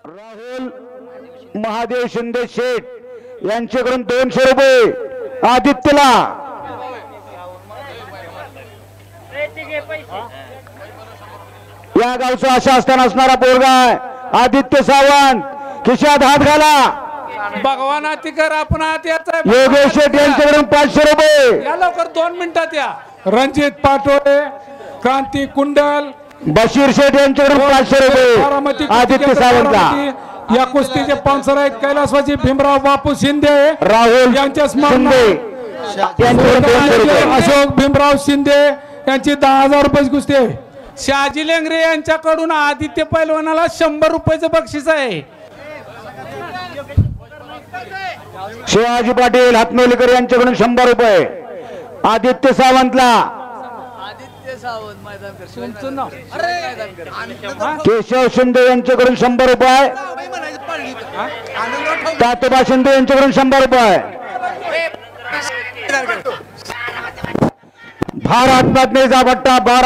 राहुल महादेव शिंदे शेठ यांच्याकडून 200 रुपये आदित्यला। या गावचा अशा असताना असणारा पोरगा आहे आदित्य सावंत, खिशात हात घाला। भगवान अतिकर आपण याचा योगेश शेठ यांच्याकडून 500 रुपये। या लवकर 2 मिनिटात या। रणजित पाटोळे, क्रांती कुंडल, बशीर शेठ यांच्याकडून 500 रुपये आदित्य सावंतला। या कुस्तीचे स्पॉन्सर आहेत कैलासवासी भीमराव बापू शिंदे, राहुल यांच्या शिंदे यांच्याकडून 200 रुपये। अशोक भीमराव शिंदे यांची 10,000 रुपये कुस्ती आहे। शहाजी लेंगरे यांच्याकडून आदित्य पैलवानाला 100 रुपयाचं बक्षीस आहे। शिवाजी पाटील हातनोलीकर यांच्याकडून 100 रुपये आदित्य सावंतला। केशव शिंदे यांच्याकडून 100 रुपये, तातोबा शिंदे यांच्याकडून 100 रुपये। भारत पत्नीचा पट्टा 12